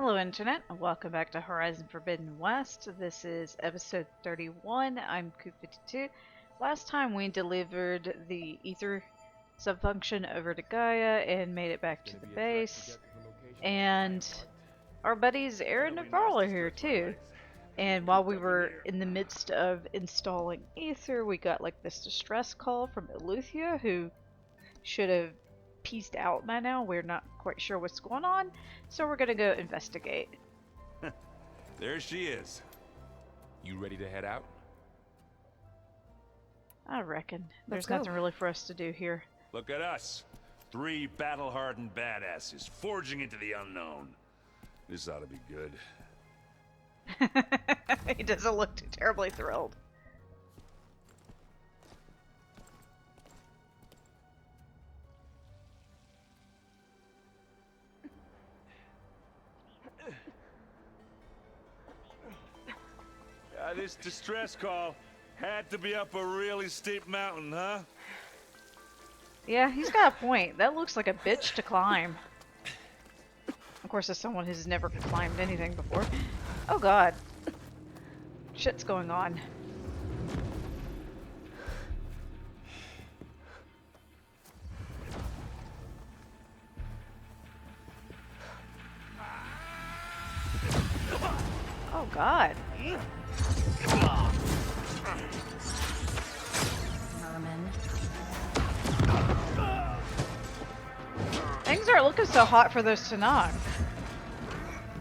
Hello, Internet, and welcome back to Horizon Forbidden West. This is episode 31. I'm Coop52. Last time we delivered the ether subfunction over to Gaia and made it back to the base. And our buddies Aaron and Varl are here too. And while we were in the midst of installing ether, we got like this distress call from Eleuthia, who should have pieced out by now. We're not quite sure what's going on, so we're gonna go investigate. There she is. You ready to head out? I reckon. Let's There's go. nothing really for us to do here. Look at us. 3 battle-hardened badasses forging into the unknown. This ought to be good. He doesn't look too terribly thrilled. This distress call had to be up a really steep mountain, huh? Yeah, he's got a point. That looks like a bitch to climb. Of course, as someone who's never climbed anything before. Oh god. Shit's going on. Oh god. Merman. Things aren't looking so hot for those Tanakh.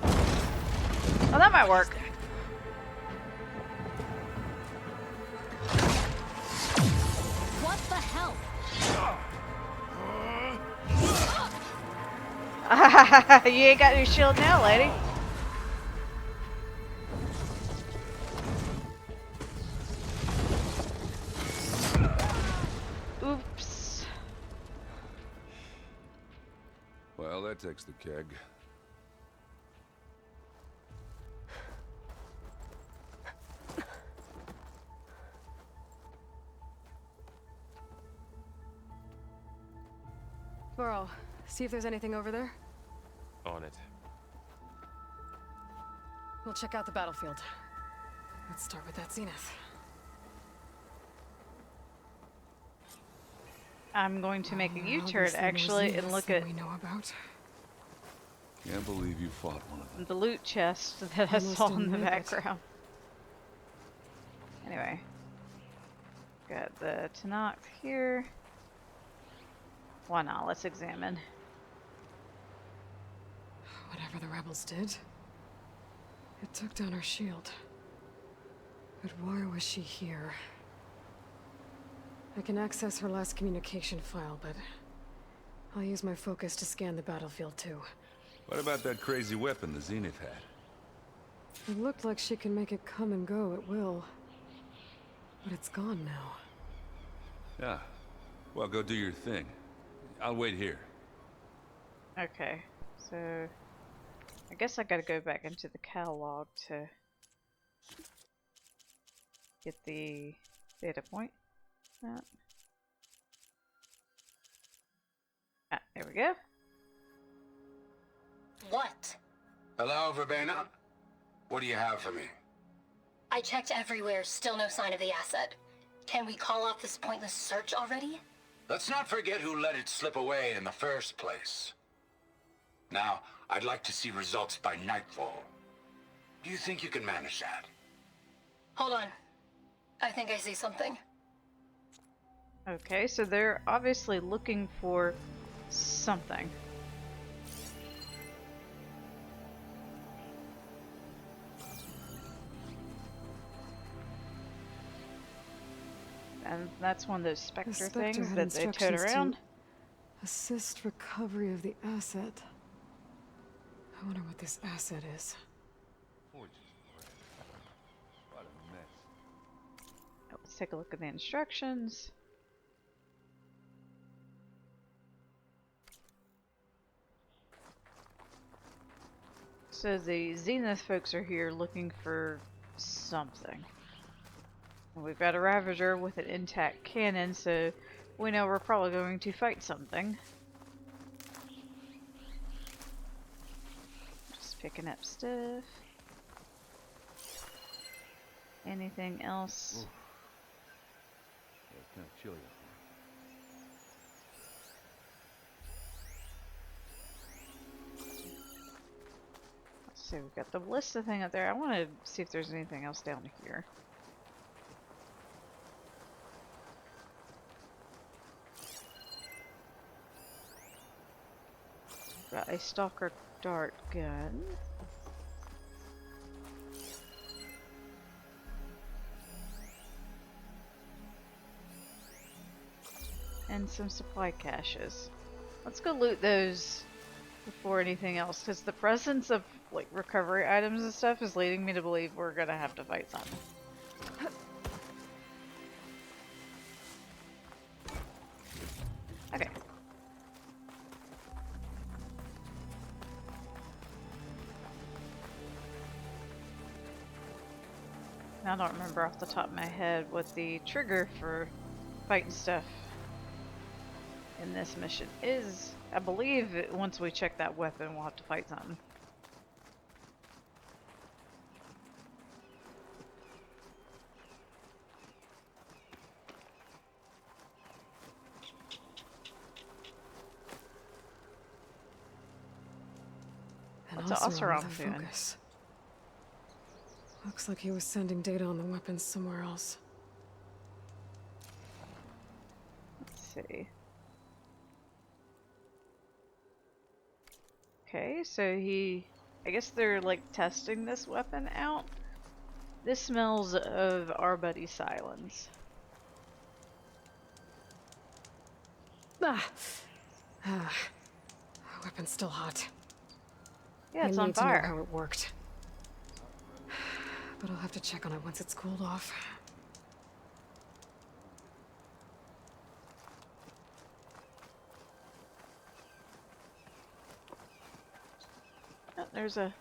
Oh, that might work. What the hell? You ain't got your shield now, lady. Oops. Well, that takes the keg. Burrow, see if there's anything over there. On it. We'll check out the battlefield. Let's start with that zenith. I'm going to make a U-turn Obviously, actually there's and look zeniths at we know about. Can't believe you fought one of them. the loot chest that I Almost saw in didn't the make it. background. Anyway. Got the Tanakh here. Why not? Let's examine. Whatever the rebels did, it took down our shield. But why was she here? I can access her last communication file, but I'll use my focus to scan the battlefield too. What about that crazy weapon the Zenith had? It looked like she can make it come and go at will. But it's gone now. Yeah. Well, go do your thing. I'll wait here. Okay, so I guess I gotta go back into the catalog to get the data point. There we go. What? Hello, Verbena. What do you have for me? I checked everywhere, still no sign of the asset. Can we call off this pointless search already? Let's not forget who let it slip away in the first place. Now, I'd like to see results by nightfall. Do you think you can manage that? Hold on. I think I see something. Okay, so they're obviously looking for something. And that's one of those The Spectre Spectre things had that they tote instructions to around. assist recovery of the asset. I wonder what this asset is. What a mess. Let's take a look at the instructions. So the Zenith folks are here looking for something. And we've got a Ravager with an intact cannon, so we know we're probably going to fight something. picking up stuff. Anything else? Ooh. Yeah, it's kind of chilly up Let's see, we've got the ballista thing up there. I want to see if there's anything else down here. Got a stalker dart gun. And some supply caches. Let's go loot those before anything else, because the presence of like recovery items and stuff is leading me to believe we're gonna have to fight something. Okay. I don't remember off the top of my head what the trigger for fighting stuff in this mission is. I believe once we check that weapon, we'll have to fight something. What's Oseram doing? Focus. Looks like he was sending data on the weapons somewhere else. Let's see. Okay, so I guess they're like testing this weapon out. This smells of our buddy Silence. Weapon's still hot. Yeah, it's I on need to know fire. how it worked. But I'll have to check on it once it's cooled off. Oh, there's a...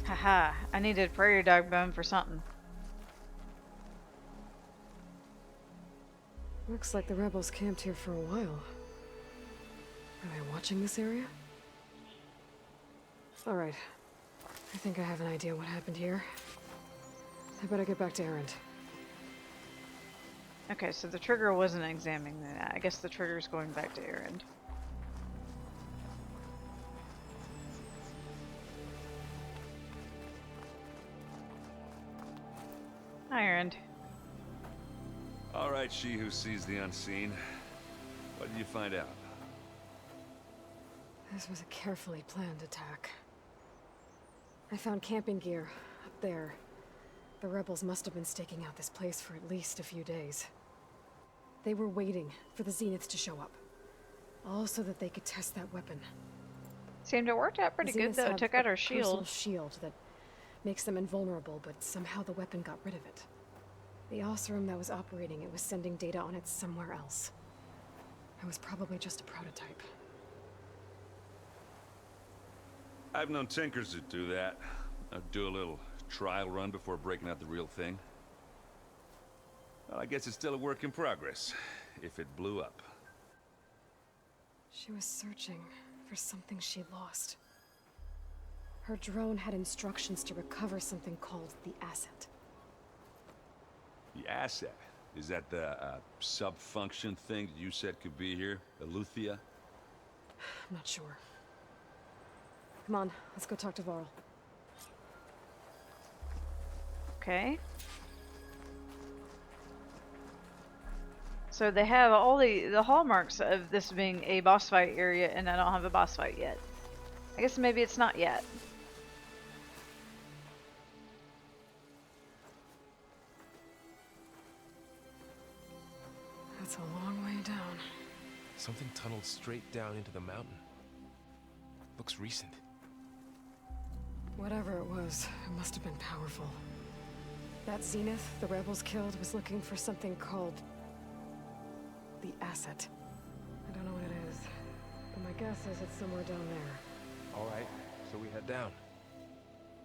Haha, I needed prairie dog bone for something. Looks like the rebels camped here for a while. Are they watching this area? Alright. I think I have an idea what happened here. I better get back to Erend. Okay, so the trigger wasn't examining that. I guess the trigger's going back to Erend. Hi, Erend. All right, she who sees the unseen. What did you find out? This was a carefully planned attack. I found camping gear up there. The rebels must have been staking out this place for at least a few days. They were waiting for the Zeniths to show up. All so that they could test that weapon. Seemed to work out pretty The good Zeniths though. It have took out a our personal shield. shield that makes them invulnerable, but somehow the weapon got rid of it. The Oseram that was operating it was sending data on it somewhere else. It was probably just a prototype. I've known tinkers that do that. I'd do a little trial run before breaking out the real thing. Well, I guess it's still a work in progress, if it blew up. She was searching for something she lost. Her drone had instructions to recover something called the Asset. The asset? Is that the sub-function thing that you said could be here? Eleuthia? I'm not sure. Come on, let's go talk to Varl. Okay. So they have all the hallmarks of this being a boss fight area, and I don't have a boss fight yet. I guess maybe it's not yet. That's a long way down. Something tunneled straight down into the mountain. Looks recent. Whatever it was, it must have been powerful. That Zenith the rebels killed was looking for something called the Asset. I don't know what it is, but my guess is it's somewhere down there. All right, so we head down.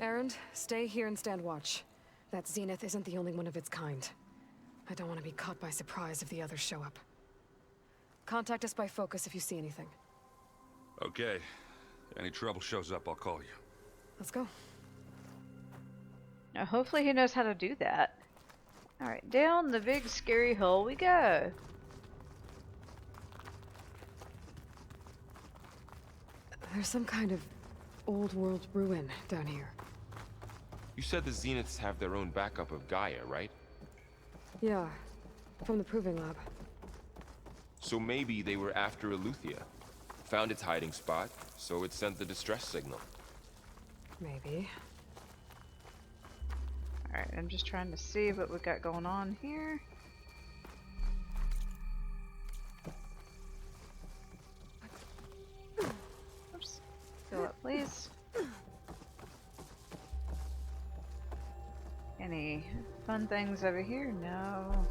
Erend, stay here and stand watch. That Zenith isn't the only one of its kind. I don't want to be caught by surprise if the others show up. Contact us by focus if you see anything. Okay. Any trouble shows up, I'll call you. Let's go. Now, hopefully he knows how to do that. Alright, down the big scary hole we go. There's some kind of old world ruin down here. You said the Zeniths have their own backup of Gaia, right? Yeah, from the Proving Lab. So maybe they were after Eleuthia. Found its hiding spot, so it sent the distress signal. Maybe. Alright, I'm just trying to see what we got going on here. Oops. Fill up, please. Any fun things over here? No.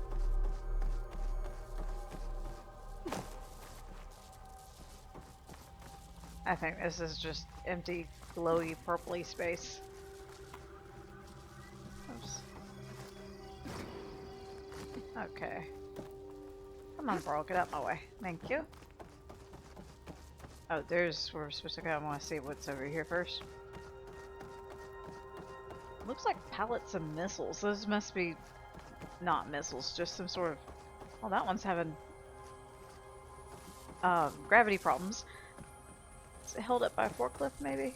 I think this is just empty, glowy, purpley space. Oops. Okay. Come on, bro, get out my way. Thank you. Oh, there's where we're supposed to go. I want to see what's over here first. Looks like pallets of missiles. Those must be not missiles, just some sort of... Oh, that one's having gravity problems. Is it held up by a forklift, maybe?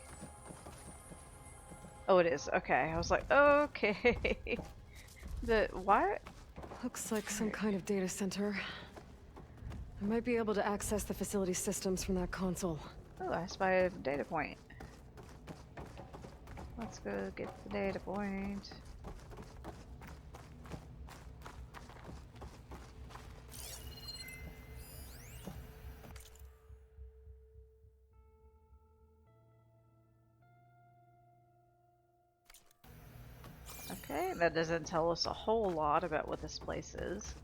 Oh, it is. Okay. I was like, okay. Why? Looks like some kind of data center. I might be able to access the facility systems from that console. Oh, I spy a data point. Let's go get the data point. Okay, that doesn't tell us a whole lot about what this place is.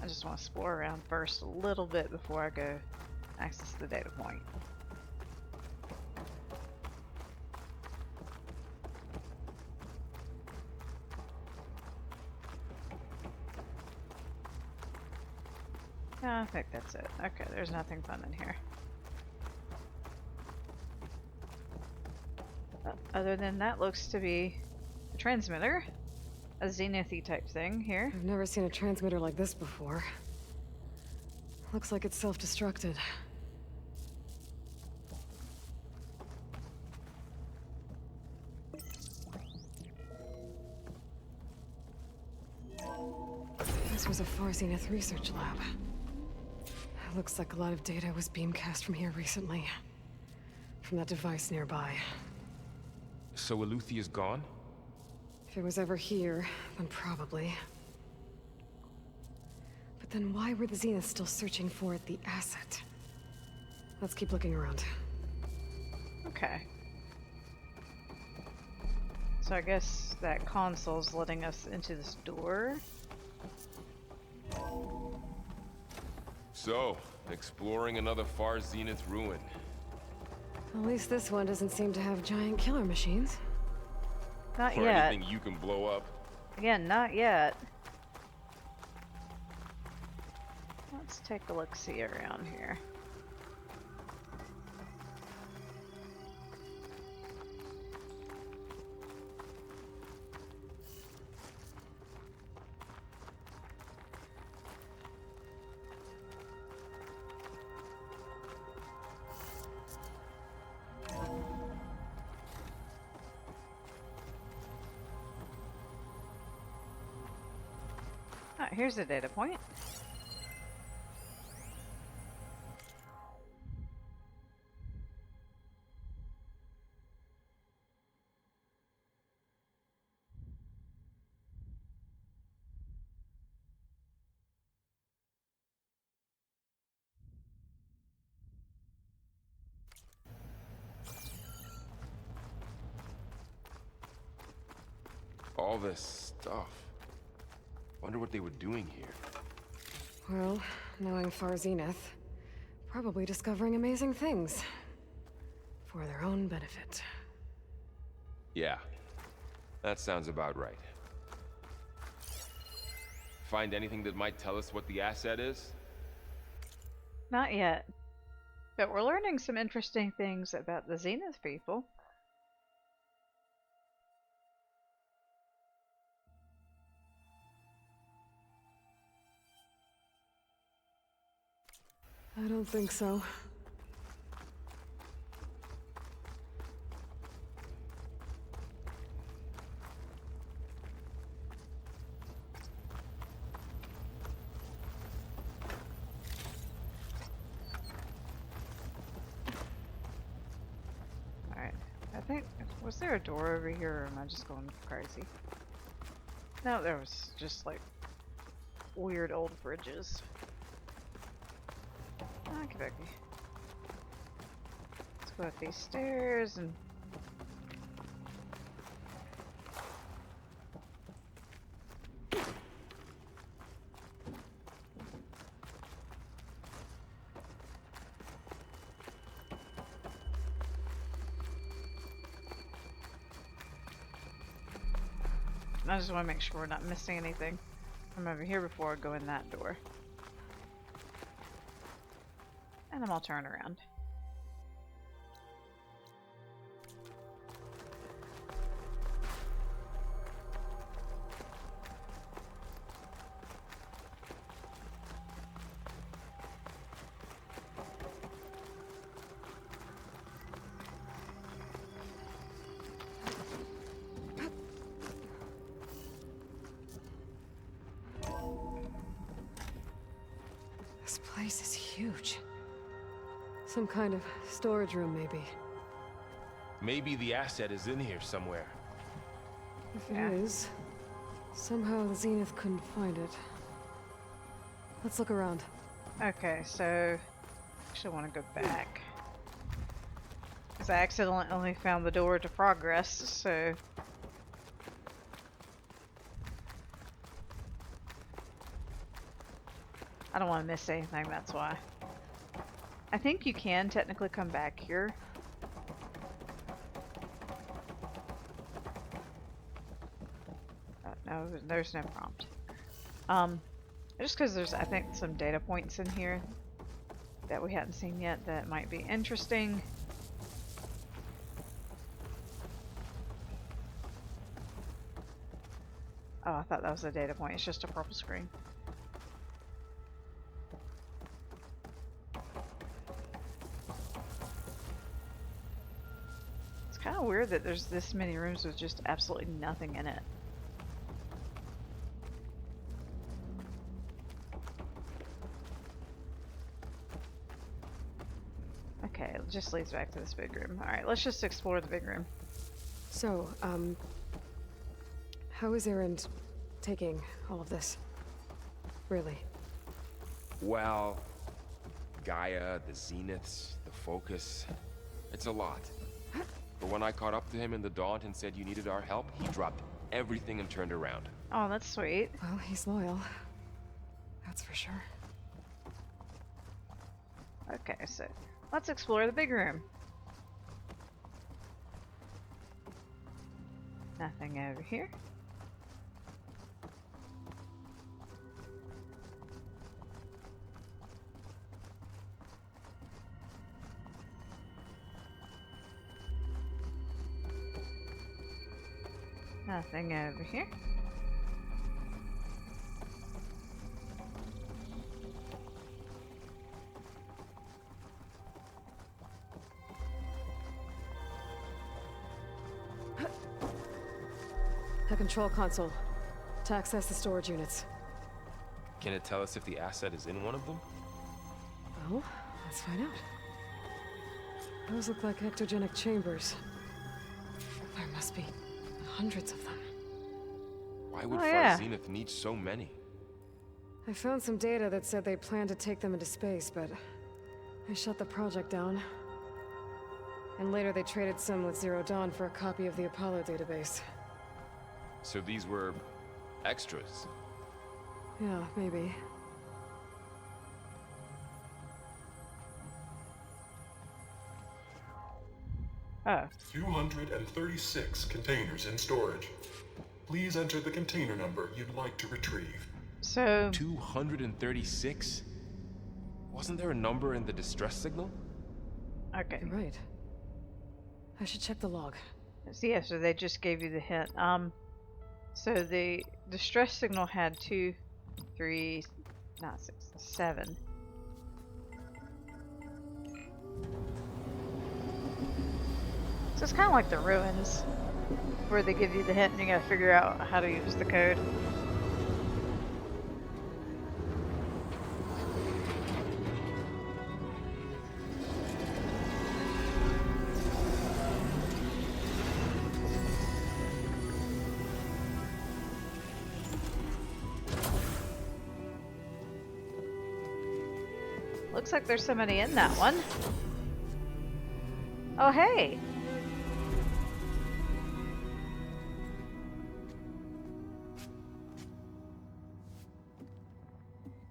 I just want to explore around first a little bit before I go access the data point. I think that's it. Okay, there's nothing fun in here. Other than that, looks to be a transmitter. A Zenith-y type thing here. I've never seen a transmitter like this before. Looks like it's self-destructed. This was a Far Zenith research lab. Looks like a lot of data was beamcast from here recently. From that device nearby. So Eleuthia's gone? If it was ever here, then probably. But then why were the Zeniths still searching for the asset? Let's keep looking around. Okay. So I guess that console's letting us into this door. So, exploring another Far Zenith ruin. At least this one doesn't seem to have giant killer machines. Not Or yet. anything you can blow up. Again, not yet. Let's take a look-see around here. Here's a data point. All this stuff. Wonder what they were doing here. Well, knowing Far Zenith, probably discovering amazing things. For their own benefit. Yeah. That sounds about right. Find anything that might tell us what the asset is? Not yet. But we're learning some interesting things about the Zenith people. I don't think so. Alright. I think, was there a door over here or am I just going crazy? No, there was just like weird old bridges. Okie dokie. Let's go up these stairs and... I just want to make sure we're not missing anything from over here before I go in that door. And then I'll turn around. This place is huge. Some kind of storage room, maybe. Maybe the asset is in here somewhere. If it is, somehow the Zenith couldn't find it. Let's look around. Okay, so... actually want to go back. Because I accidentally found the door to progress, so... I don't want to miss anything, that's why. I think you can technically come back here. No, there's no prompt. Just because there's, I think, some data points in here that we hadn't seen yet that might be interesting. Oh, I thought that was a data point. It's just a purple screen. It's kind of weird that there's this many rooms with just absolutely nothing in it. Okay, it just leads back to this big room. Alright, let's just explore the big room. So, how is Erend taking all of this? Really? Well, Gaia, the Zeniths, the Focus. It's a lot. But when I caught up to him in the Daunt and said you needed our help, he dropped everything and turned around. Oh, that's sweet. Well, he's loyal. That's for sure. Okay, so let's explore the big room. Nothing over here. Nothing over here. The control console. To access the storage units. Can it tell us if the asset is in one of them? Well, let's find out. Those look like ectogenic chambers. There must be hundreds of them. Why would Oh, Far yeah. Zenith need so many? I found some data that said they planned to take them into space, but they shut the project down. And later they traded some with Zero Dawn for a copy of the Apollo database. So these were extras. Yeah, maybe. Oh. 236 containers in storage. Please enter the container number you'd like to retrieve. So 236? Wasn't there a number in the distress signal? okay. You're right. I should check the log. So yeah, so they just gave you the hint. So the distress signal had 2, 3, not 6, 7. So it's kind of like the ruins, where they give you the hint and you gotta figure out how to use the code. Looks like there's somebody in that one. Oh, hey!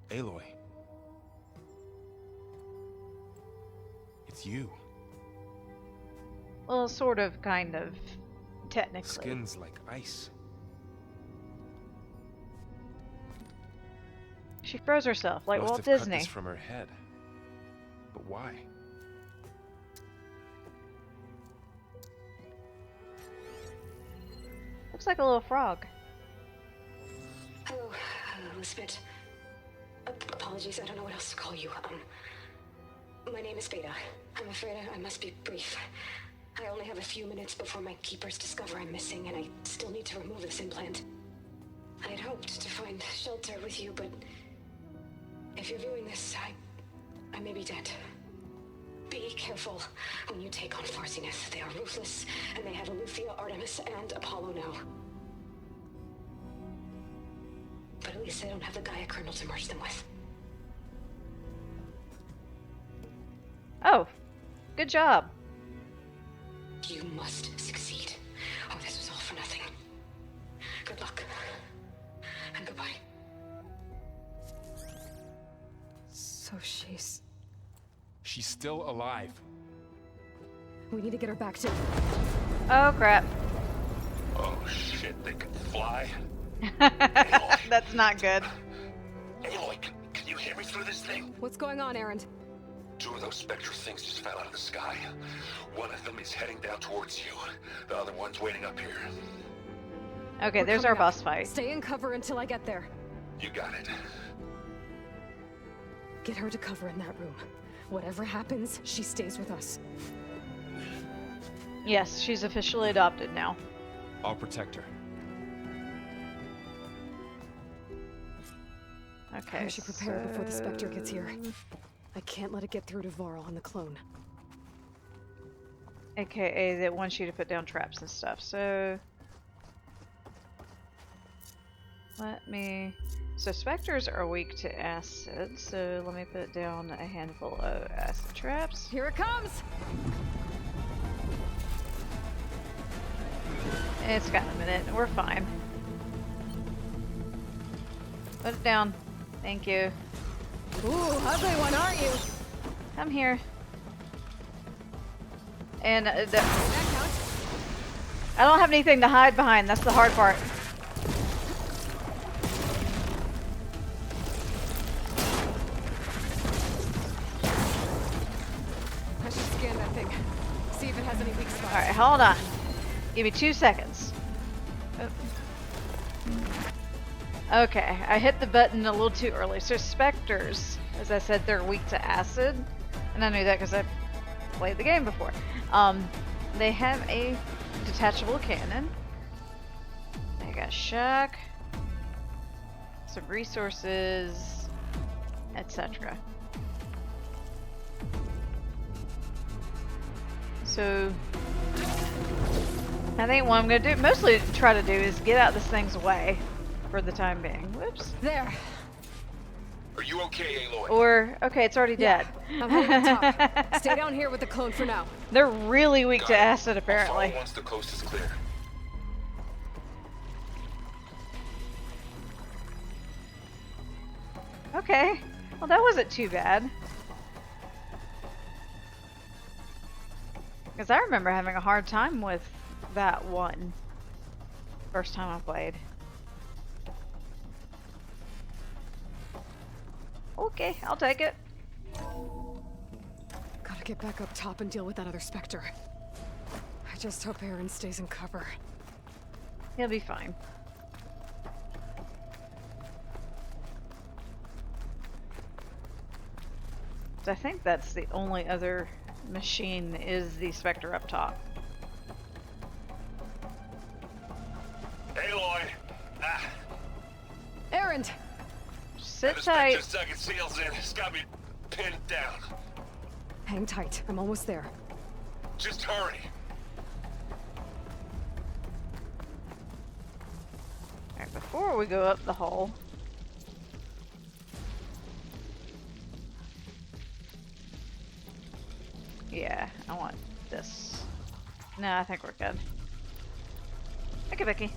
Aloy. It's you. Well, sort of, kind of, technically. Skin's like ice. She froze herself, like Must Walt have cut Disney. this from her head. But why? Looks like a little frog. Hello, Elizabeth. Apologies, I don't know what else to call you. My name is Beta. I'm afraid I must be brief. I only have a few minutes before my keepers discover I'm missing, and I still need to remove this implant. I had hoped to find shelter with you, but if you're viewing this, I may be dead. Be careful when you take on Far Zenith. They are ruthless, and they have Eleuthia, Artemis, and Apollo now. But at least they don't have the Gaia kernel to merge them with. Oh, good job. You must succeed. Oh, this was all for nothing. Good luck. And goodbye. So she's... She's still alive. We need to get her back to... Oh, crap. Oh shit, they can fly? That's not good. Aloy, can you hear me through this thing? What's going on, Erend? 2 of those spectral things just fell out of the sky. One of them is heading down towards you. The other one's waiting up here. Okay, We're there's our coming up. boss fight. Stay in cover until I get there. You got it. Get her to cover in that room. Whatever happens, she stays with us. Yes, she's officially adopted now. I'll protect her. Okay. I should prepare before the Spectre gets here. I can't let it get through to Varl and the clone. AKA that wants you to put down traps and stuff. So let me... So specters are weak to acid, so let me put down a handful of acid traps. Here it comes! It's got a minute. We're fine. Put it down. Thank you. Ooh, ugly one, aren't you? Come here. And That counts. I don't have anything to hide behind. That's the hard part. I should scan that thing. See if it has any weak spots. Alright, hold on. Give me 2 seconds. Okay, I hit the button a little too early. So specters, as I said, they're weak to acid. And I knew that because I played the game before. They have a detachable cannon. They got shock, some resources, etc. So I think what I'm going to do, mostly try to do, is get out this thing's way for the time being. Whoops. There. Are you okay, Aloy? Or, okay, it's already dead. I'm heading to top. Stay down here with the clone for now. They're really weak to acid, I'll apparently. follow once the coast is clear. Okay. Well, that wasn't too bad. Because I remember having a hard time with that one. First time I played. Okay, I'll take it. Gotta get back up top and deal with that other Spectre. I just hope Aaron stays in cover. He'll be fine. I think that's the only other machine is the Spectre up top. Aloy! Ah, Aaron! Sit the tight. Spectre's dug its heels in. It's got me pinned down. Hang tight. I'm almost there. Just hurry. Alright, before we go up the hole. Yeah, I want this. No, I think we're good. Okay, Vicky.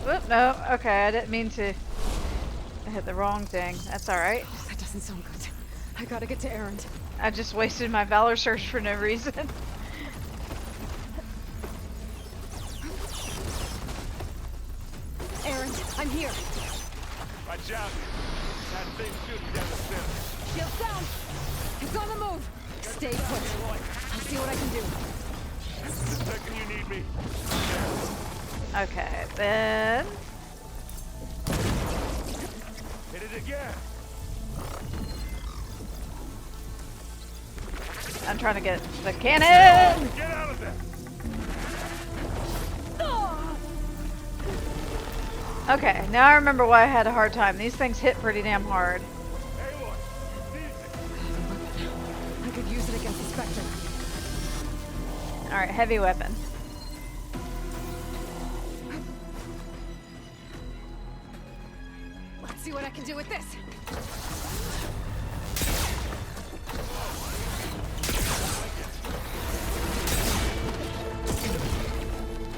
Whoop, no. Okay, I didn't mean to. I hit the wrong thing. That's alright. That doesn't sound good. I gotta get to Aaron. I just wasted my Valor Surge for no reason. Aaron, I'm here. Watch out. That thing's shooting down the center. Shield down. It's on the move. Stay put. I'll see what I can do. The second you need me. Okay, then. Hit it again. I'm trying to get the cannon! Get out of there. Okay, now I remember why I had a hard time. These things hit pretty damn hard. Aloy, I could use it against the Spectre. Alright, heavy weapon. Let's see what I can do with this.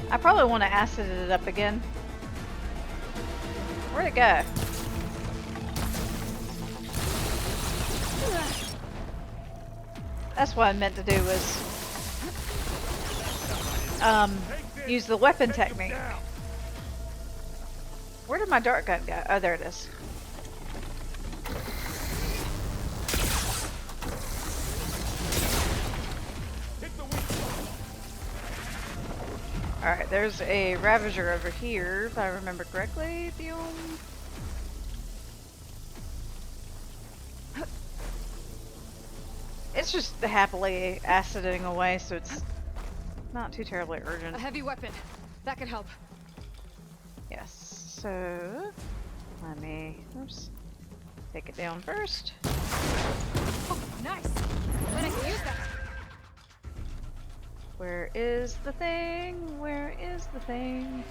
I probably want to acid it up again. Where'd it go? That's what I meant to do was use the weapon technique. Where did my dart gun go? Oh, there it is. Alright, there's a Ravager over here, if I remember correctly. It's just happily aciding away, so it's not too terribly urgent. A heavy weapon. That could help. Yes, so let me, oops, take it down first. Oh, nice. Then I can use that. Where is the thing? Where is the thing?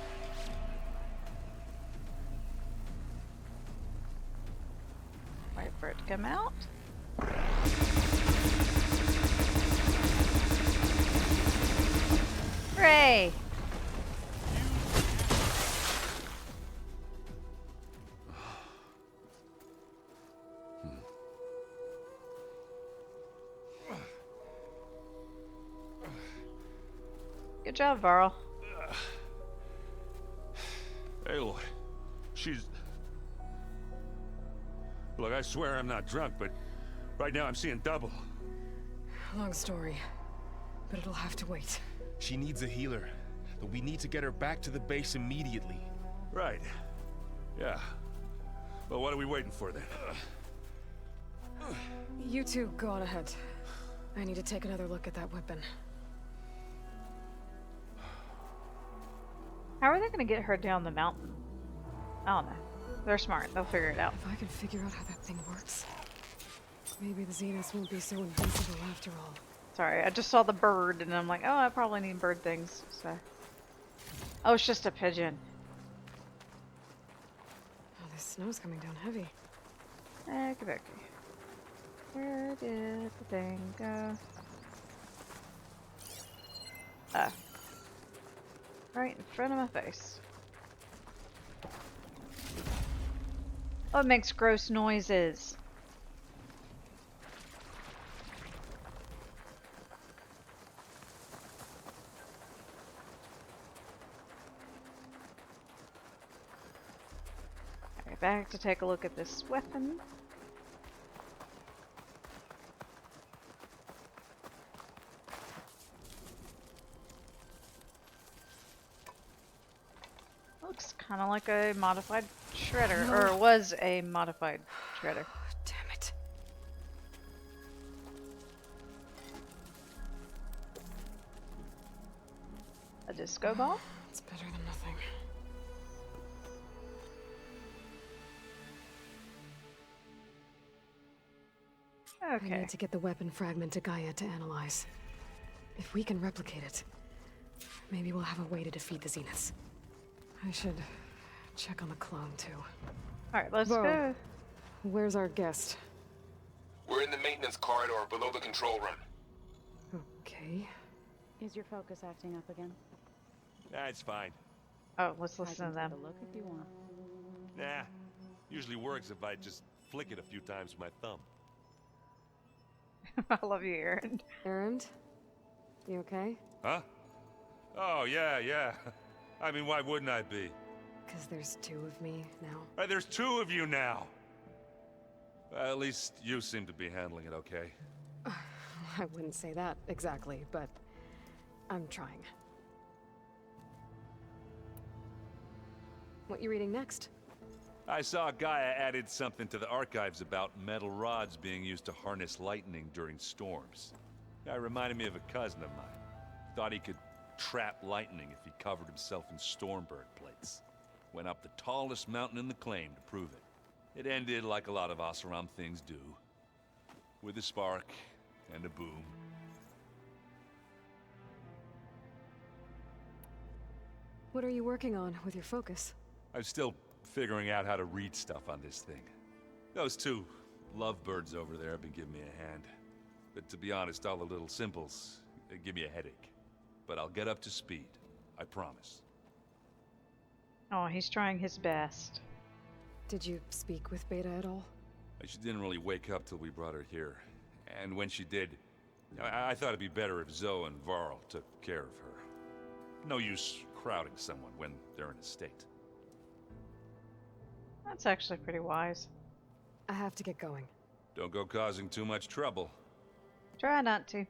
Wait for it to come out. Hooray! Good job, Varl. Aloy, she's... Look, I swear I'm not drunk, but right now I'm seeing double. Long story, but it'll have to wait. She needs a healer, but we need to get her back to the base immediately. Right. Yeah. Well, what are we waiting for then? You two go on ahead. I need to take another look at that weapon. How are they going to get her down the mountain? I don't know. They're smart. They'll figure it out. If I can figure out how that thing works, maybe the Zeniths won't be so invincible after all. Sorry, I just saw the bird and I'm like, oh, I probably need bird things. So, oh, it's just a pigeon. Oh, this snow's coming down heavy. Okay. Where did the thing go? Oh. Right in front of my face. Oh, it makes gross noises. back to take a look at this weapon. Looks kind of like a modified shredder, or was a modified shredder. Damn it. A disco ball? It's better than nothing. I Okay. need to get the weapon fragment to Gaia to analyze. If we can replicate it, maybe we'll have a way to defeat the Zeniths. I should check on the clone, too. Alright, let's Whoa. go. Where's our guest? We're in the maintenance corridor below the control room. Okay. Is your focus acting up again? Nah, it's fine. Oh, let's I listen can to them. take a look if you want. Nah, usually works if I just flick it a few times with my thumb. I love you, Aaron. Erend? You okay? Huh? Oh, yeah. I mean, why wouldn't I be? Because there's two of me now. There's two of you now! At least you seem to be handling it okay. I wouldn't say that exactly, but I'm trying. What you reading next? I saw Gaia added something to the archives about metal rods being used to harness lightning during storms. That reminded me of a cousin of mine. Thought he could trap lightning if he covered himself in Stormbird plates. Went up the tallest mountain in the claim to prove it. It ended like a lot of Oseram things do. With a spark and a boom. What are you working on with your focus? I'm still figuring out how to read stuff on this thing. Those two lovebirds over there have been giving me a hand. But to be honest, all the little symbols give me a headache. But I'll get up to speed. I promise. Oh, he's trying his best. Did you speak with Beta at all? She didn't really wake up till we brought her here. And when she did, I thought it'd be better if Zoe and Varl took care of her. No use crowding someone when they're in a state. That's actually pretty wise. I have to get going. Don't go causing too much trouble. Try not to.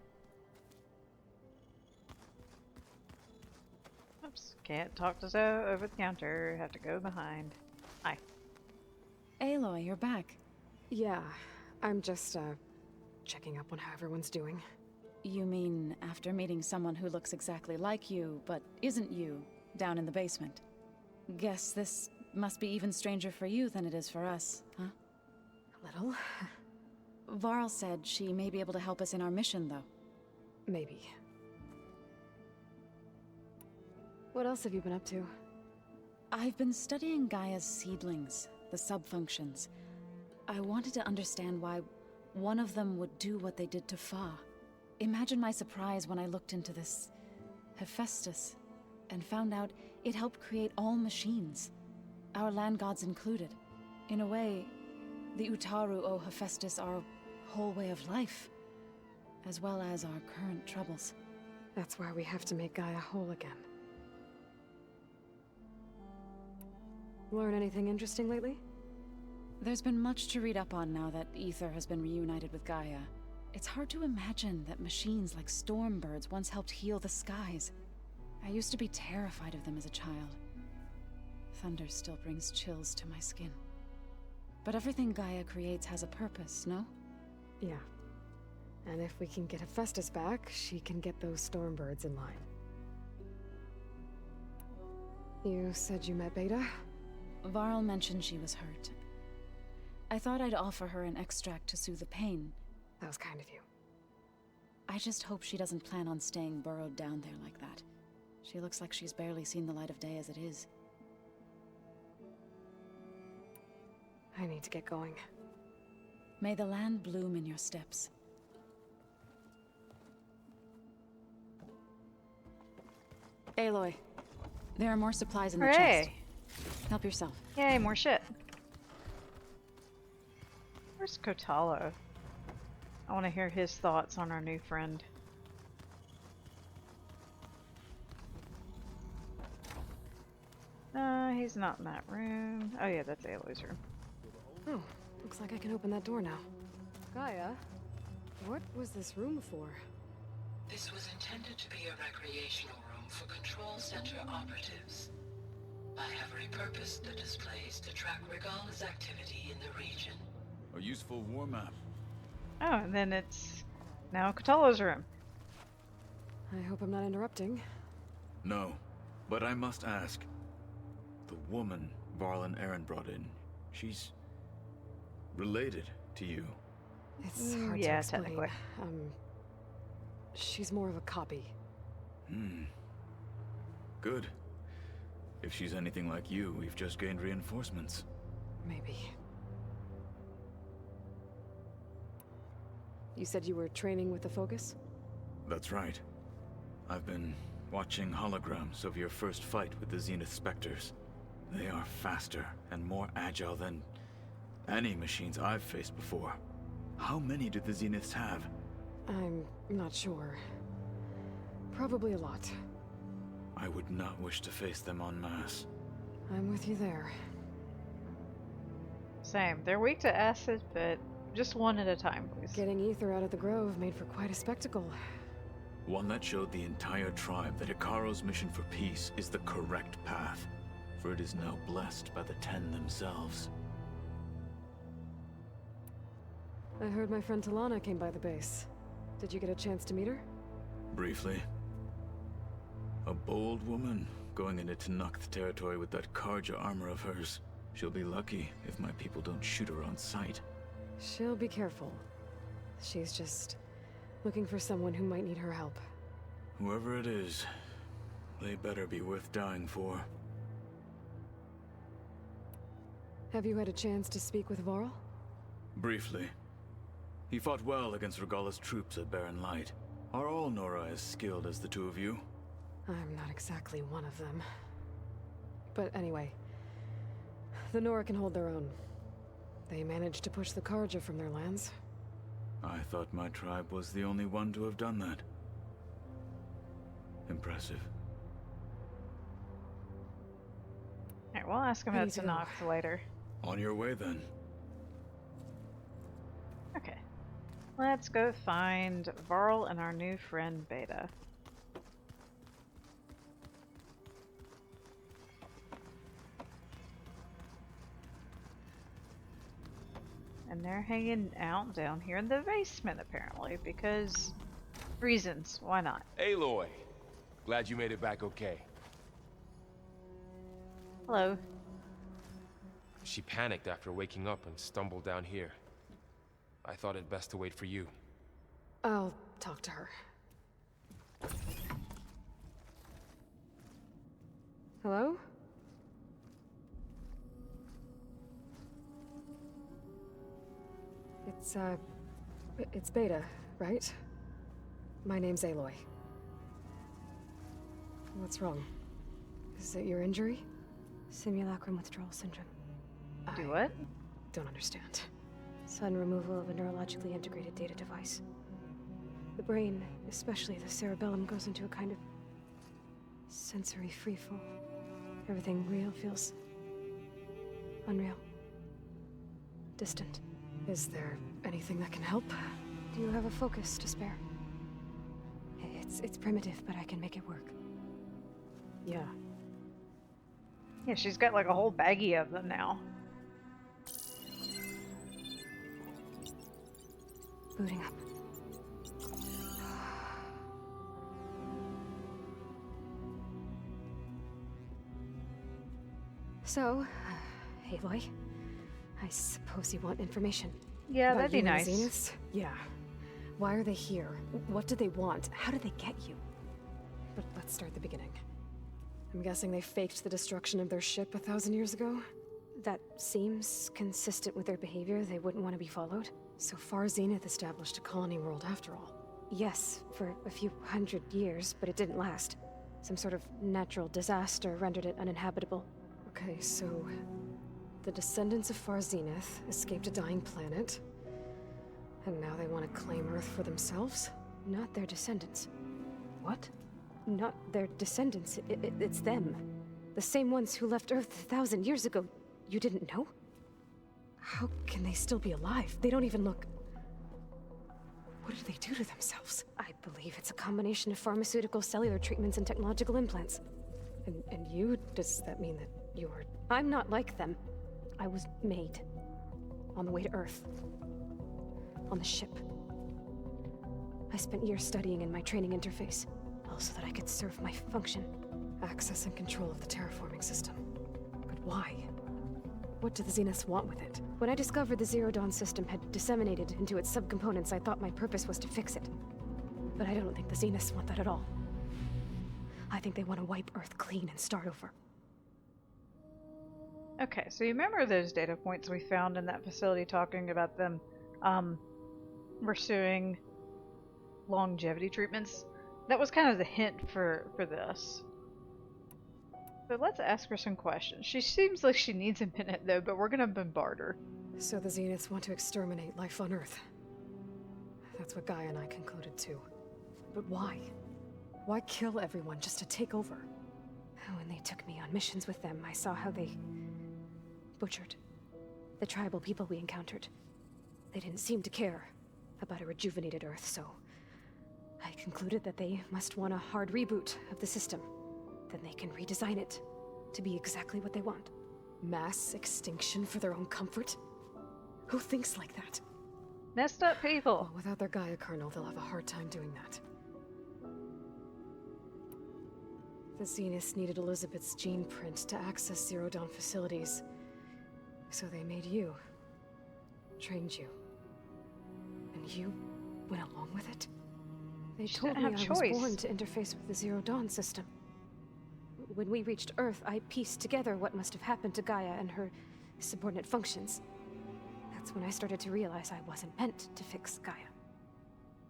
Oops, can't talk to Zoe over the counter. Have to go behind. Hi. Aloy, you're back. Yeah, I'm just, checking up on how everyone's doing. You mean after meeting someone who looks exactly like you, but isn't you, down in the basement? Guess this must be even stranger for you than it is for us, huh? A little. Varl said she may be able to help us in our mission, though. Maybe. What else have you been up to? I've been studying Gaia's seedlings, the subfunctions. I wanted to understand why one of them would do what they did to Fa. Imagine my surprise when I looked into this Hephaestus and found out it helped create all machines, our land gods included. In a way, the Utaru owe Hephaestus our whole way of life, as well as our current troubles. That's why we have to make Gaia whole again. Learn anything interesting lately? There's been much to read up on now that Aether has been reunited with Gaia. It's hard to imagine that machines like Stormbirds once helped heal the skies. I used to be terrified of them as a child. Thunder still brings chills to my skin. But everything Gaia creates has a purpose, no? Yeah. And if we can get Hephaestus back, she can get those Stormbirds in line. You said you met Beta? Varl mentioned she was hurt. I thought I'd offer her an extract to soothe the pain. That was kind of you. I just hope she doesn't plan on staying burrowed down there like that. She looks like she's barely seen the light of day as it is. I need to get going. May the land bloom in your steps. Aloy, there are more supplies in the chest. Hooray! Help yourself. Yay, more shit. Where's Kotalo? I want to hear his thoughts on our new friend. he's not in that room. Oh yeah, that's Aloy's room. Oh, looks like I can open that door now. Gaia, what was this room for? This was intended to be a recreational room for Control Center operatives. I have repurposed the displays to track Regala's activity in the region. A useful war map. Oh, and then it's now Katala's room. I hope I'm not interrupting. No, but I must ask. The woman Varl and Aaron brought in, she's related to you. It's hard yeah, to explain. technically. She's more of a copy. Good. If she's anything like you, we've just gained reinforcements. Maybe. You said you were training with the Focus? That's right. I've been watching holograms of your first fight with the Zenith Spectres. They are faster and more agile than any machines I've faced before. How many do the Zeniths have? I'm not sure. Probably a lot. I would not wish to face them en masse. I'm with you there. Same. They're weak to acid, but just one at a time, please. Getting Ether out of the Grove made for quite a spectacle. One that showed the entire tribe that Ikaro's mission for peace is the correct path, for it is now blessed by the Ten themselves. I heard my friend Talana came by the base. Did you get a chance to meet her? Briefly. A bold woman going into Tenakth territory with that Karja armor of hers. She'll be lucky if my people don't shoot her on sight. She'll be careful. She's just looking for someone who might need her help. Whoever it is, they better be worth dying for. Have you had a chance to speak with Varl? Briefly. He fought well against Regala's troops at Barren Light. Are all Nora as skilled as the two of you? I'm not exactly one of them. But anyway, the Nora can hold their own. They managed to push the Karja from their lands. I thought my tribe was the only one to have done that. Impressive. Alright, we'll ask him about Tenakth later. On your way then. Okay. Let's go find Varl and our new friend Beta. And they're hanging out down here in the basement, apparently, because reasons. Why not? Aloy, glad you made it back okay. Hello. She panicked after waking up and stumbled down here. I thought it best to wait for you. I'll talk to her. Hello? It's Beta, right? My name's Aloy. What's wrong? Is it your injury? Simulacrum withdrawal syndrome. Do what? Don't understand. Sudden removal of a neurologically integrated data device. The brain, especially the cerebellum, goes into a kind of sensory freefall. Everything real feels unreal. Distant. Is there anything that can help? Do you have a focus to spare? It's primitive, but I can make it work. Yeah. Yeah, she's got like a whole baggie of them now. Booting up. So, Aloy, I suppose you want information. Yeah, about that'd be you and nice. the Zeniths? Yeah. Why are they here? What do they want? How did they get you? But let's start at the beginning. I'm guessing they faked the destruction of their ship 1,000 years ago? That seems consistent with their behavior. They wouldn't want to be followed. So far, Zenith established a colony world after all. Yes, for a few hundred years, but it didn't last. Some sort of natural disaster rendered it uninhabitable. Okay, so the descendants of Far Zenith escaped a dying planet, and now they want to claim Earth for themselves? Not their descendants. What? Not their descendants. It's them. The same ones who left Earth 1,000 years ago. You didn't know? How can they still be alive? They don't even look... What do they do to themselves? I believe it's a combination of pharmaceutical, cellular treatments, and technological implants. And you? Does that mean that you're... I'm not like them. I was made. On the way to Earth. On the ship. I spent years studying in my training interface, all so that I could serve my function. Access and control of the terraforming system. But why? What do the Zeniths want with it? When I discovered the Zero Dawn system had disseminated into its subcomponents, I thought my purpose was to fix it. But I don't think the Zeniths want that at all. I think they want to wipe Earth clean and start over. Okay, so you remember those data points we found in that facility talking about them pursuing longevity treatments? That was kind of the hint for this. So let's ask her some questions. She seems like she needs a minute though, but we're gonna bombard her. So the Zeniths want to exterminate life on Earth. That's what Gaia and I concluded too. But why? Why kill everyone just to take over? When they took me on missions with them, I saw how they butchered the tribal people we encountered. They didn't seem to care about a rejuvenated Earth, so I concluded that they must want a hard reboot of the system. Then they can redesign it to be exactly what they want. Mass extinction for their own comfort? Who thinks like that? Messed up people. Well, without their Gaia kernel, they'll have a hard time doing that. The Zeniths needed Elizabeth's gene print to access Zero Dawn facilities. So they made you. Trained you. And you went along with it? They told me I was born to interface with the Zero Dawn system. When we reached Earth, I pieced together what must have happened to Gaia and her subordinate functions. That's when I started to realize I wasn't meant to fix Gaia.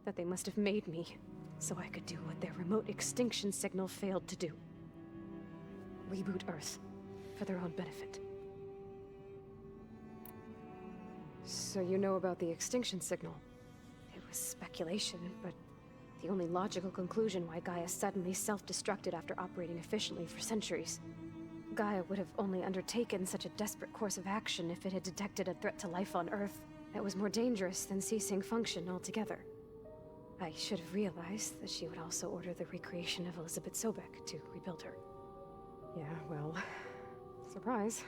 That they must have made me so I could do what their remote extinction signal failed to do. Reboot Earth for their own benefit. So you know about the extinction signal? It was speculation, but the only logical conclusion why Gaia suddenly self-destructed after operating efficiently for centuries. Gaia would have only undertaken such a desperate course of action if it had detected a threat to life on Earth that was more dangerous than ceasing function altogether. I should have realized that she would also order the recreation of Elizabeth Sobek to rebuild her. Yeah, well, surprise.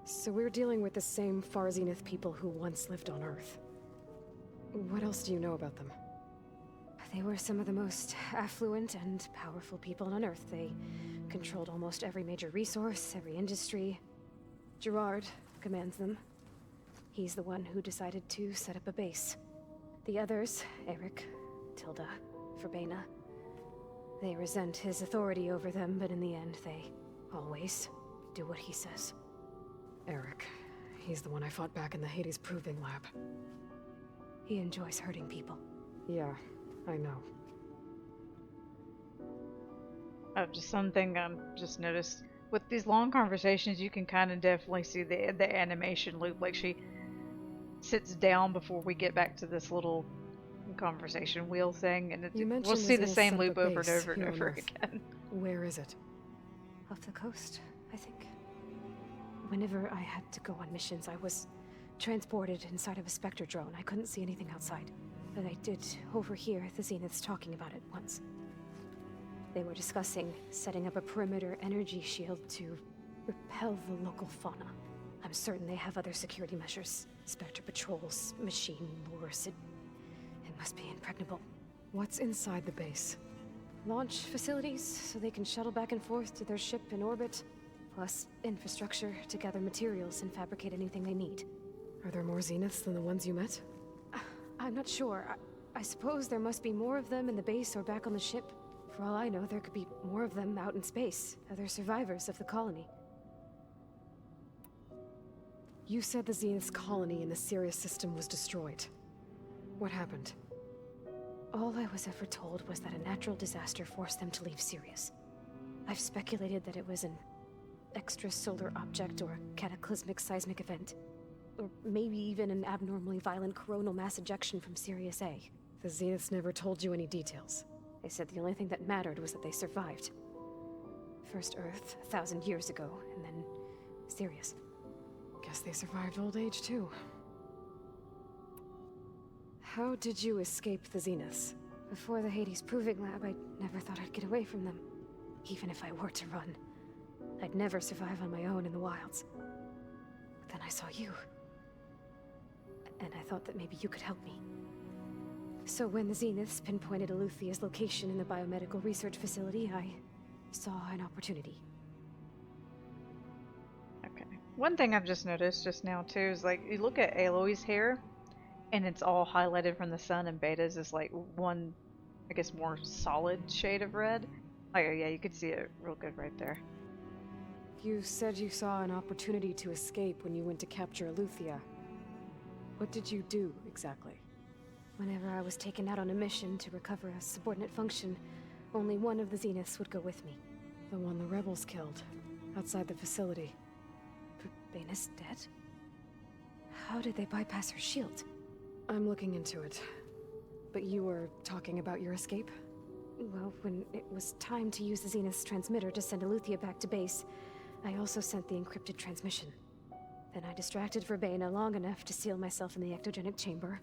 So we're dealing with the same Far Zenith people who once lived on Earth. What else do you know about them? They were some of the most affluent and powerful people on Earth. They controlled almost every major resource, every industry. Gerard commands them. He's the one who decided to set up a base. The others, Eric, Tilda, Verbena, they resent his authority over them, but in the end, they always do what he says. Eric. He's the one I fought back in the Hades Proving Lab. He enjoys hurting people. Yeah, I know. Just something just noticed. With these long conversations, you can kind of definitely see the animation loop. Like she sits down before we get back to this little conversation wheel thing, and we'll see the same loop over and over and over again. Where is it? Off the coast, I think. Whenever I had to go on missions, I was transported inside of a Spectre drone. I couldn't see anything outside. But I did overhear the Zeniths talking about it once. They were discussing setting up a perimeter energy shield to repel the local fauna. I'm certain they have other security measures. Spectre patrols, machine wars. It must be impregnable. What's inside the base? Launch facilities, so they can shuttle back and forth to their ship in orbit. Plus infrastructure to gather materials and fabricate anything they need. Are there more Zeniths than the ones you met? I'm not sure. I suppose there must be more of them in the base or back on the ship. For all I know, there could be more of them out in space, other survivors of the colony. You said the Zenith's colony in the Sirius system was destroyed. What happened? All I was ever told was that a natural disaster forced them to leave Sirius. I've speculated that it was an extrasolar object or a cataclysmic seismic event. Or maybe even an abnormally violent coronal mass ejection from Sirius A. The Zeniths never told you any details. They said the only thing that mattered was that they survived. First Earth, 1,000 years ago, and then Sirius. Guess they survived old age, too. How did you escape the Zeniths? Before the Hades Proving Lab, I never thought I'd get away from them. Even if I were to run. I'd never survive on my own in the wilds. But then I saw you. And I thought that maybe you could help me. So when the Zeniths pinpointed Eluthia's location in the biomedical research facility, I saw an opportunity. Okay. One thing I've just noticed just now too is like you look at Aloy's hair and it's all highlighted from the sun, and Beta's is like one, I guess, more solid shade of red. Like, oh yeah, you could see it real good right there. You said you saw an opportunity to escape when you went to capture Eluthia. What did you do, exactly? Whenever I was taken out on a mission to recover a subordinate function, only one of the Zeniths would go with me. The one the rebels killed, outside the facility. Baina's dead? How did they bypass her shield? I'm looking into it. But you were talking about your escape? Well, when it was time to use the Zenith's transmitter to send Eluthia back to base, I also sent the encrypted transmission. Then I distracted Verbena long enough to seal myself in the ectogenic chamber,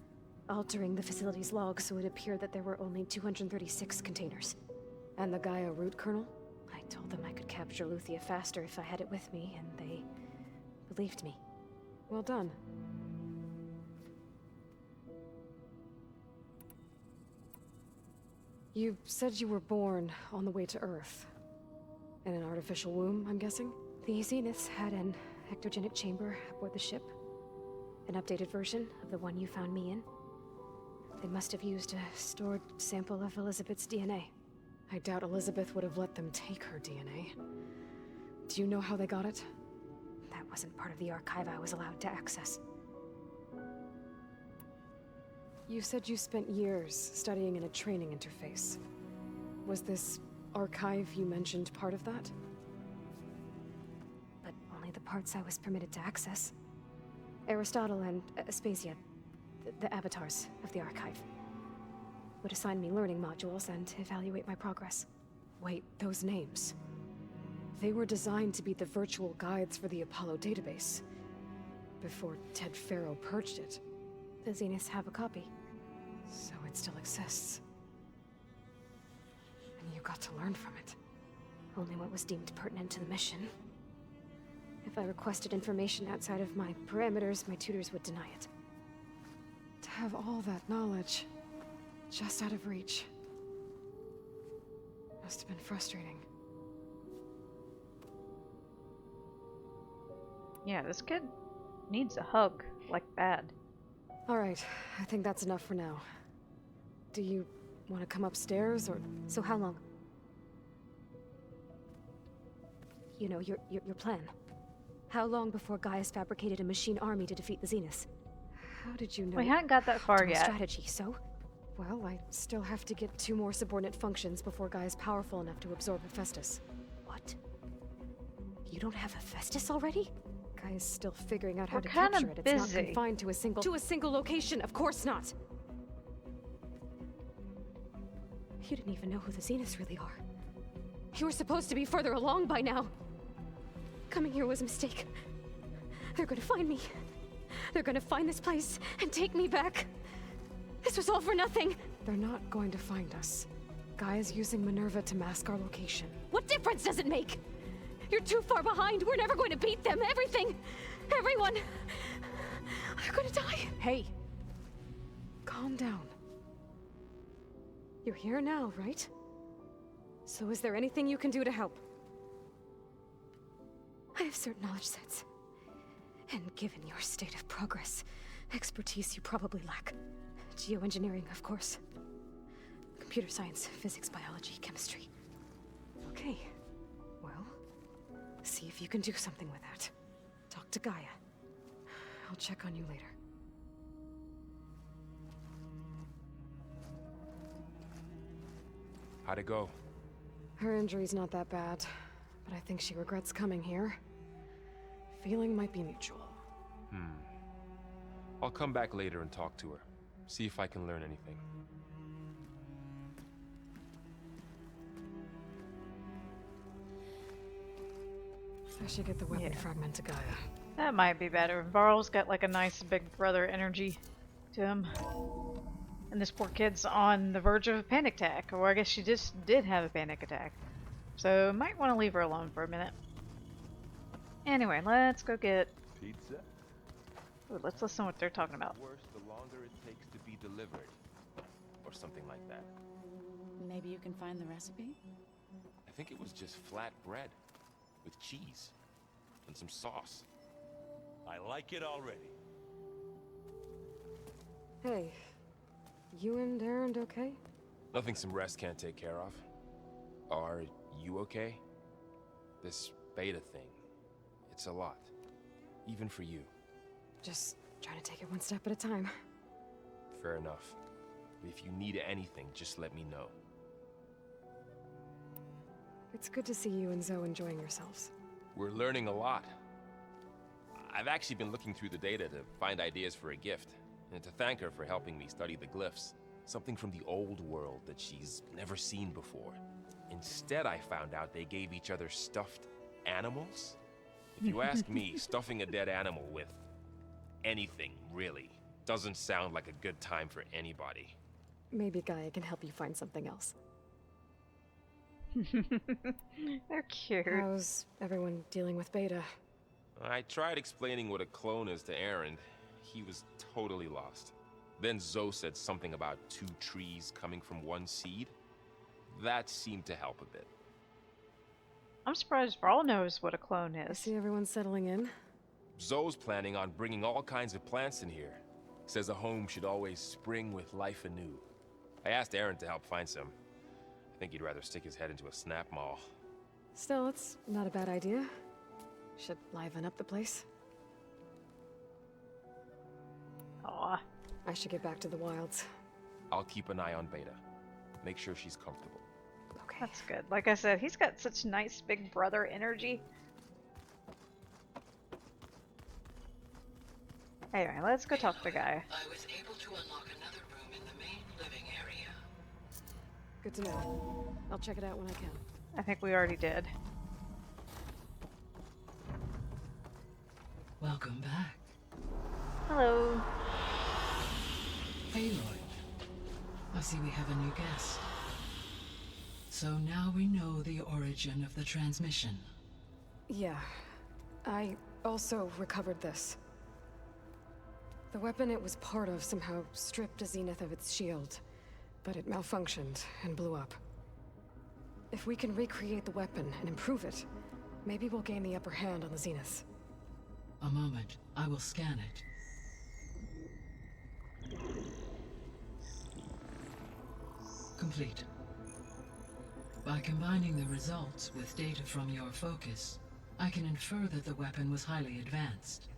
altering the facility's log so it appeared that there were only 236 containers. And the Gaia root kernel? I told them I could capture Eluthia faster if I had it with me, and they believed me. Well done. You said you were born on the way to Earth. In an artificial womb, I'm guessing? The Zeniths had an ectogenic chamber aboard the ship. An updated version of the one you found me in. They must have used a stored sample of Elizabeth's DNA. I doubt Elizabeth would have let them take her DNA. Do you know how they got it? That wasn't part of the archive I was allowed to access. You said you spent years studying in a training interface. Was this archive you mentioned part of that? But only the parts I was permitted to access. Aristotle and Aspasia, the avatars of the archive, would assign me learning modules and evaluate my progress. Wait, those names. They were designed to be the virtual guides for the Apollo database. Before Ted Faro purged it. The Zeniths have a copy. So it still exists. And you got to learn from it. Only what was deemed pertinent to the mission. If I requested information outside of my parameters, my tutors would deny it. To have all that knowledge, just out of reach. Must have been frustrating. Yeah, this kid needs a hug, like bad. Alright, I think that's enough for now. Do you want to come upstairs, or...? So how long? You know, your plan. How long before Gaius fabricated a machine army to defeat the Zeniths? How did you know? We hadn't got that far yet. Strategy, so? Well, I still have to get 2 more subordinate functions before Gaia's powerful enough to absorb Hephaestus. What? You don't have Hephaestus already? Gaia's still figuring out how We're to capture it. It's busy. not confined to a single location. Of course not. You didn't even know who the Zeniths really are. You were supposed to be further along by now. Coming here was a mistake. They're gonna find me. They're gonna find this place and take me back. This was all for nothing. They're not going to find us. Gaia's using Minerva to mask our location. What difference does it make? You're too far behind. We're never going to beat them. Everything. Everyone. They're gonna die. Hey. Calm down. You're here now, right? So is there anything you can do to help? I have certain knowledge sets. And given your state of progress, expertise you probably lack. Geoengineering, of course. Computer science, physics, biology, chemistry. Okay. Well, see if you can do something with that. Talk to Gaia. I'll check on you later. How'd it go? Her injury's not that bad, but I think she regrets coming here. Feeling might be mutual. I'll come back later and talk to her. See if I can learn anything. I should get the weapon fragment to Gaia. That might be better. Varl's got like a nice big brother energy to him. And this poor kid's on the verge of a panic attack. Or I guess she just did have a panic attack. So might want to leave her alone for a minute. Anyway, let's go get... Pizza? Ooh, let's listen to what they're talking about. Worse, the longer it takes to be delivered. Or something like that. Maybe you can find the recipe? I think it was just flat bread. With cheese. And some sauce. I like it already. Hey, you and Aaron okay? Nothing some rest can't take care of. Are you okay? This beta thing. It's a lot. Even for you. Just trying to take it one step at a time. Fair enough. If you need anything, just let me know. It's good to see you and Zoe enjoying yourselves. We're learning a lot. I've actually been looking through the data to find ideas for a gift, and to thank her for helping me study the glyphs. Something from the old world that she's never seen before. Instead, I found out they gave each other stuffed animals. If you ask me, stuffing a dead animal with anything, really, doesn't sound like a good time for anybody. Maybe Gaia can help you find something else. They're cute. How's everyone dealing with Beta? I tried explaining what a clone is to Aaron. He was totally lost. Then Zoe said something about 2 trees coming from 1 seed. That seemed to help a bit. I'm surprised Varl knows what a clone I is. see everyone settling in. Zoe's planning on bringing all kinds of plants in here. Says a home should always spring with life anew. I asked Aaron to help find some. I think he'd rather stick his head into a snap mall. Still, it's not a bad idea. Should liven up the place. Aw. I should get back to the wilds. I'll keep an eye on Beta. Make sure she's comfortable. Okay. That's good. Like I said, he's got such nice big brother energy. Anyway, let's go talk to the guy. I was able to unlock another room in the main living area. Good to know. I'll check it out when I can. I think we already did. Welcome back. Hello. Aloy. I see we have a new guest. So now we know the origin of the transmission. Yeah. I also recovered this. The weapon it was part of somehow stripped a Zenith of its shield, but it malfunctioned and blew up. If we can recreate the weapon and improve it, maybe we'll gain the upper hand on the Zeniths. A moment. I will scan it. Complete. By combining the results with data from your focus, I can infer that the weapon was highly advanced,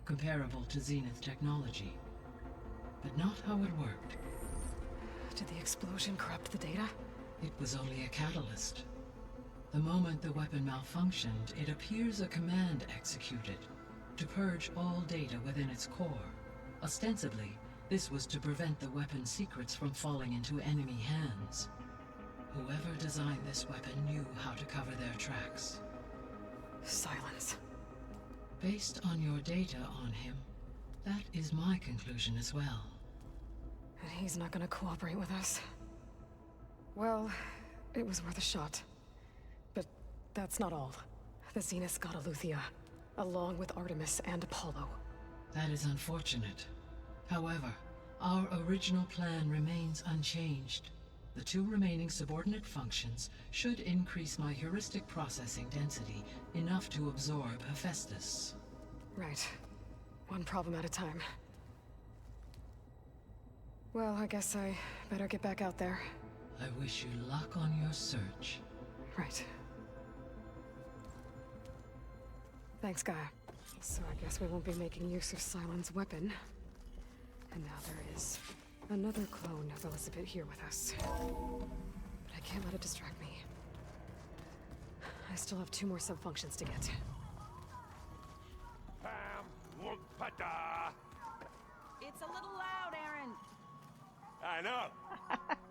comparable to Zenith technology, but not how it worked. Did the explosion corrupt the data? It was only a catalyst. The moment the weapon malfunctioned, it appears a command executed to purge all data within its core. Ostensibly, this was to prevent the weapon's secrets from falling into enemy hands. Whoever designed this weapon knew how to cover their tracks. Silence. Based on your data on him, that is my conclusion as well. And he's not gonna cooperate with us. Well, it was worth a shot. But that's not all. The Zeniths got Eleuthia, along with Artemis and Apollo. That is unfortunate. However, our original plan remains unchanged. The 2 remaining subordinate functions should increase my heuristic processing density enough to absorb Hephaestus. Right. One problem at a time. Well, I guess I better get back out there. I wish you luck on your search. Right. Thanks, Gaia. So I guess we won't be making use of Cylon's weapon. And now there is another clone of Elizabeth here with us. But I can't let it distract me. I still have 2 more subfunctions to get. It's a little loud, Aaron. I know.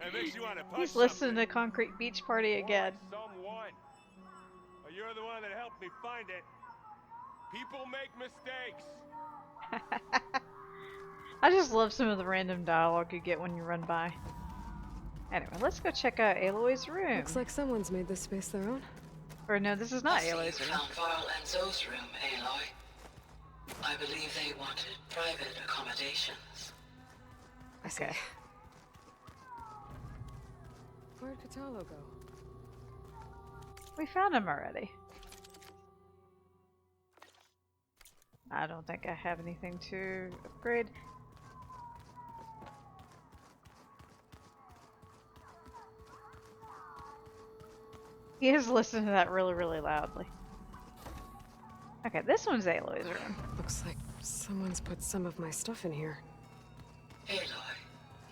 It makes you want to punch He's listening something. to Concrete Beach Party again. Someone. you're the one that helped me find it. People make mistakes. I just love some of the random dialogue you get when you run by. Anyway, let's go check out Aloy's room. Looks like someone's made this space their own. Or no, this is not Aloy's room. Found Varl and Zoe's room, Aloy. I believe they wanted private accommodations. Okay. Where'd Kotallo go? We found him already. I don't think I have anything to upgrade. He is listening to that really, really loudly. Okay, this one's Aloy's room. Looks like someone's put some of my stuff in here. Aloy,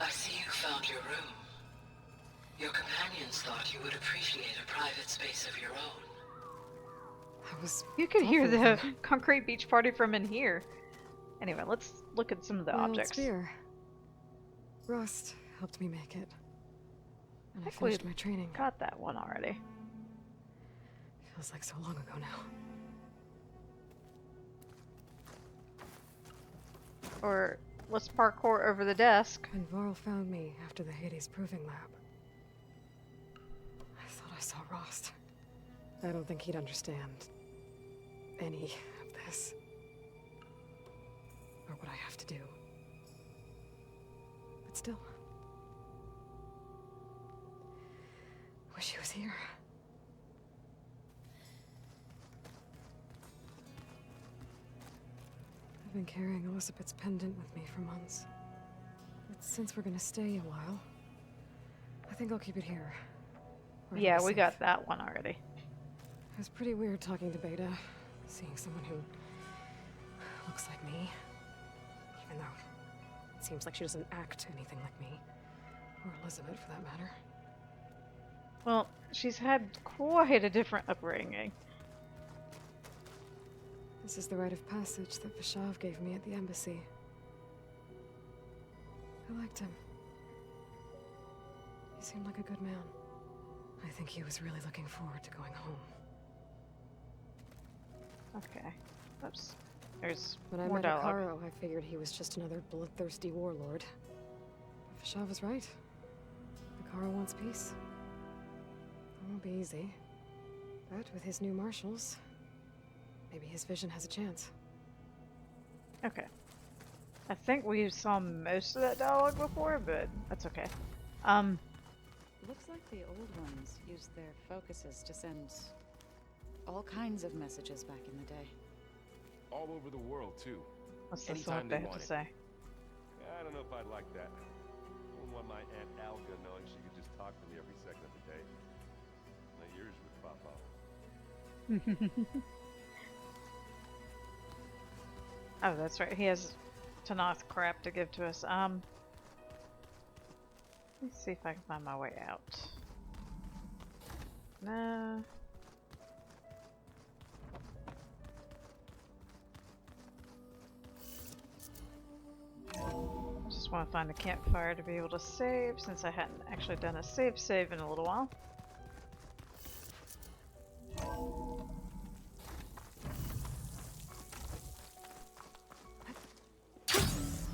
I see you found your room. Your companions thought you would appreciate a private space of your own. You could hear the concrete beach party from in here. Anyway, let's look at some of the objects. Spear. Rust helped me make it. And I think we finished my training. Got that one already. Feels like so long ago now. Or let's parkour over the desk. When Varl found me after the Hades Proving Lab, I thought I saw Rost. I don't think he'd understand any of this. Or what I have to do. But still. Wish he was here. I've been carrying Elizabeth's pendant with me for months. But since we're gonna stay a while, I think I'll keep it here. Yeah, we got that one already. It was pretty weird talking to Beta, seeing someone who looks like me. Even though it seems like she doesn't act anything like me. Or Elizabeth, for that matter. Well, she's had quite a different upbringing. This is the rite of passage that Vishav gave me at the embassy. I liked him. He seemed like a good man. I think he was really looking forward to going home. Okay. Oops. There's when I more met dialogue. Hekarro, I figured he was just another bloodthirsty warlord. But Vishav was right. Hekarro wants peace. It won't be easy. But with his new marshals, maybe his vision has a chance. Okay. I think we saw most of that dialogue before, but that's okay. Looks like the old ones used their focuses to send all kinds of messages back in the day. All over the world, too. What's this Anytime what they they have want to it. say? Yeah, I don't know if I'd like that. I wouldn't want my Aunt Alga knowing she could just talk to me every second of the day. My ears would pop off. Oh, that's right. He has Tanoth crap to give to us. Let's see if I can find my way out. No. Just want to find a campfire to be able to save, since I hadn't actually done a save in a little while.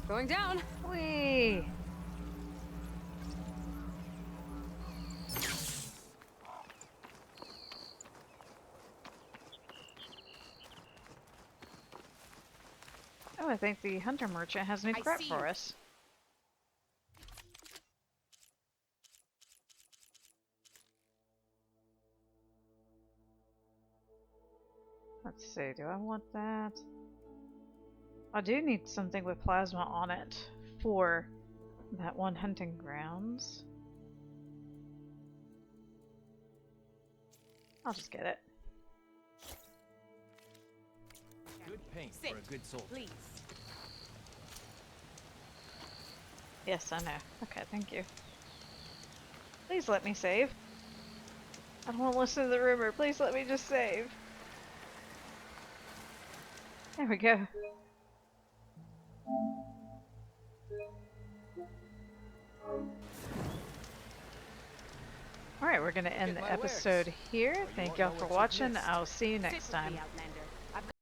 Going down! Whee! Oh, I think the hunter merchant has new crap for us. Let's see, do I want that? I do need something with plasma on it for that one hunting grounds. I'll just get it. Good paint for a good soldier. Please. Yes, I know. Okay, thank you. Please let me save. I don't want to listen to the rumor. Please let me just save. There we go. Alright, we're going to end the episode here. Thank y'all for watching. I'll see you next time.